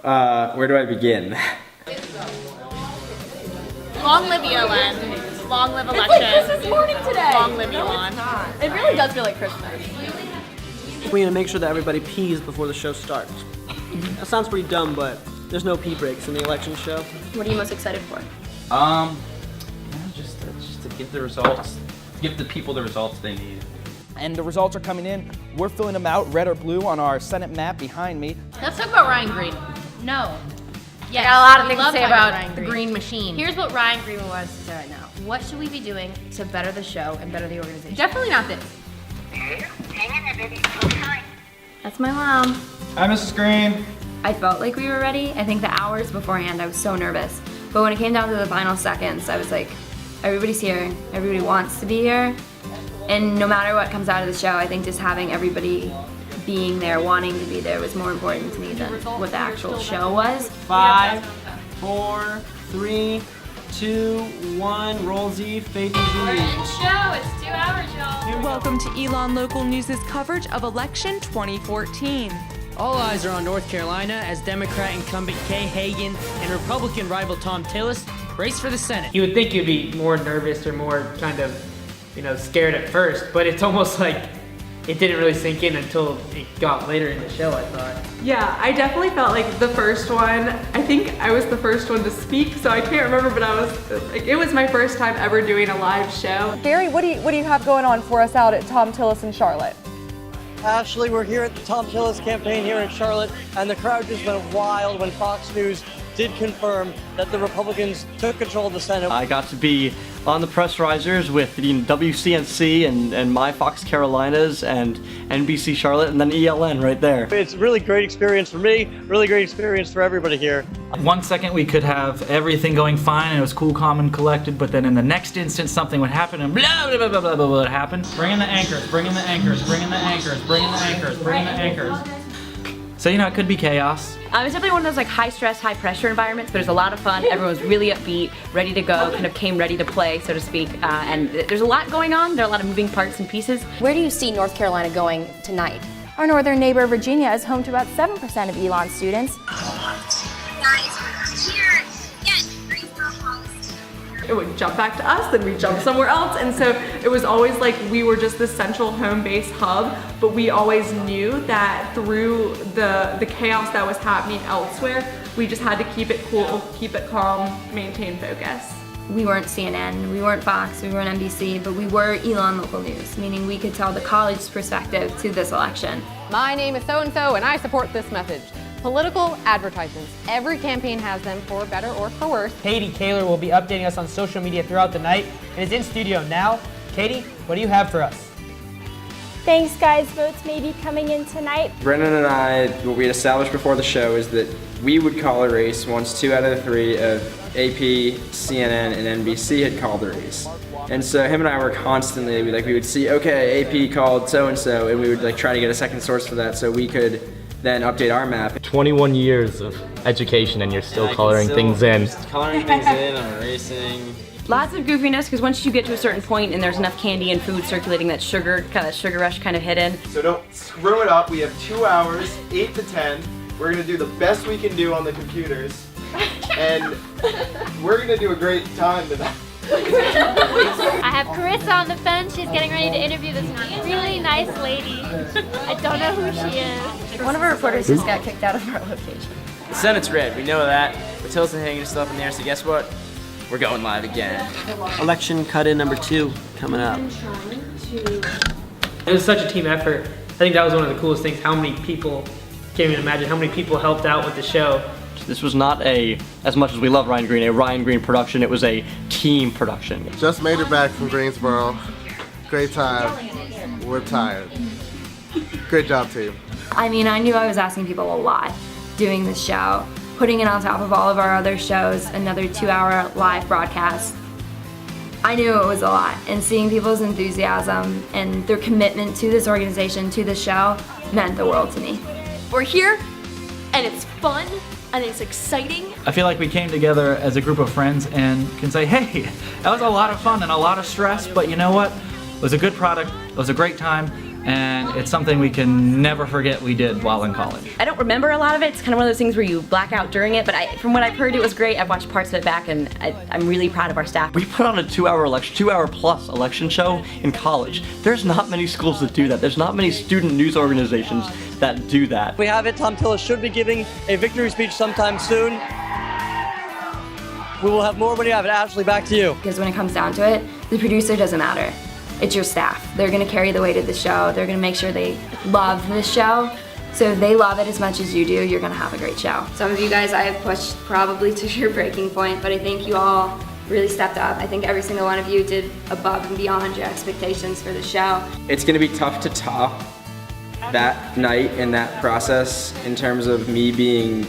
where do I begin? Long live ELN. Long live election. It's like Christmas morning today. Long live Elon. It really does feel like Christmas. We need to make sure that everybody pees before the show starts. That sounds pretty dumb, but there's no pee breaks in the election show. What are you most excited for? Just to give the results, give the people the results they need. And the results are coming in. We're filling them out, red or blue, on our Senate map behind me. Let's talk about Ryan Green. No. Yes, I got a lot of we things to love say talking about Ryan the green machine. Here's what Ryan Green wants to say right now. What should we be doing to better the show and better the organization? Definitely not this. That's my mom. Hi, Mrs. Green. I felt like we were ready. I think the hours beforehand I was so nervous. But when it came down to the final seconds, I was like, everybody's here. Everybody wants to be here. And no matter what comes out of the show, I think just having everybody being there, wanting to be there was more important to me than what the actual show was. 5, 4, 3, 2, 1, roll Z, faith and dreams. Show, it's 2 hours, y'all. Welcome to Elon Local News' coverage of election 2014. All eyes are on North Carolina as Democrat incumbent Kay Hagan and Republican rival Tom Tillis race for the Senate. You would think you'd be more nervous or more kind of, scared at first, but it's almost like it didn't really sink in until it got later in the show, I thought. Yeah, I definitely felt like the first one, I think I was the first one to speak, so I can't remember, but it was my first time ever doing a live show. Gary, what do you have going on for us out at Tom Tillis in Charlotte? Ashley, we're here at the Tom Tillis campaign here in Charlotte, and the crowd just went wild when Fox News did confirm that the Republicans took control of the Senate. I got to be on the press risers with WCNC and My Fox Carolinas and NBC Charlotte and then ELN right there. It's a really great experience for me, really great experience for everybody here. 1 second we could have everything going fine and it was cool, calm, and collected, but then in the next instant something would happen and blah, blah, blah, blah, blah, blah would happen. Bring in the anchors, bring in the anchors, bring in the anchors, bring in the anchors, bring in the anchors. So, it could be chaos. It's definitely one of those high stress, high pressure environments, but it was a lot of fun. Everyone was really upbeat, ready to go, kind of came ready to play, so to speak. And there's a lot going on. There are a lot of moving parts and pieces. Where do you see North Carolina going tonight? Our northern neighbor, Virginia, is home to about 7% of Elon students. It would jump back to us, then we'd jump somewhere else, and so it was always like we were just the central home base hub, but we always knew that through the chaos that was happening elsewhere, we just had to keep it cool, keep it calm, maintain focus. We weren't CNN, we weren't Fox, we weren't NBC, but we were Elon Local News, meaning we could tell the college's perspective to this election. My name is so-and-so and I support this message. Political advertisements. Every campaign has them, for better or for worse. Katie Kaler will be updating us on social media throughout the night and is in studio now. Katie, what do you have for us? Thanks, guys. Votes may be coming in tonight. Brennan and I, what we had established before the show is that we would call a race once 2 out of the 3 of AP, CNN, and NBC had called the race. And so him and I were constantly, we would see, okay, AP called so-and-so, and we would try to get a second source for that so we could then update our map. 21 years of education and you're still coloring things in. Coloring things in, I'm racing. Lots of goofiness, because once you get to a certain point and there's enough candy and food circulating, that sugar rush kind of hit in. So don't screw it up. We have 2 hours, 8 to 10. We're gonna do the best we can do on the computers. And we're gonna do a great time tonight. I have Carissa on the fence. She's getting ready to interview this really nice lady. I don't know who she is. One of our reporters just got kicked out of our location. The Senate's red, we know that. But Tillis and hanging stuff in there, so guess what? We're going live again. Election cut-in number 2 coming up. It was such a team effort. I think that was one of the coolest things, how many people, can't even imagine how many people helped out with the show. This was not as much as we love Ryan Green, a Ryan Green production. It was a team production. Just made it back from Greensboro. Great time. We're tired. Great job, team. I mean, I knew I was asking people a lot doing this show, putting it on top of all of our other shows, another 2-hour live broadcast. I knew it was a lot, and seeing people's enthusiasm and their commitment to this organization, to this show, meant the world to me. We're here, and it's fun, and it's exciting. I feel like we came together as a group of friends and can say, hey, that was a lot of fun and a lot of stress, but you know what? It was a good product, it was a great time, and it's something we can never forget we did while in college. I don't remember a lot of it. It's kind of one of those things where you black out during it, but from what I've heard, it was great. I've watched parts of it back, and I'm really proud of our staff. We put on a 2-hour plus election show in college. There's not many schools that do that. There's not many student news organizations that do that. We have it. Tom Tillis should be giving a victory speech sometime soon. We will have more when you have it. Ashley, back to you. Because when it comes down to it, the producer doesn't matter. It's your staff. They're gonna carry the weight of the show. They're gonna make sure they love this show. So if they love it as much as you do, you're gonna have a great show. Some of you guys I have pushed probably to your breaking point, but I think you all really stepped up. I think every single one of you did above and beyond your expectations for the show. It's gonna be tough to top that night and that process in terms of me being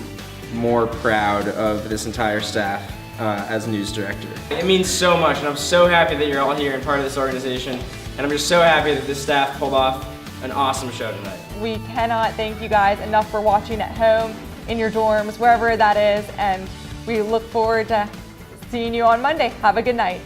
more proud of this entire staff as news director. It means so much, and I'm so happy that you're all here and part of this organization, and I'm just so happy that this staff pulled off an awesome show tonight. We cannot thank you guys enough for watching at home, in your dorms, wherever that is, and we look forward to seeing you on Monday. Have a good night.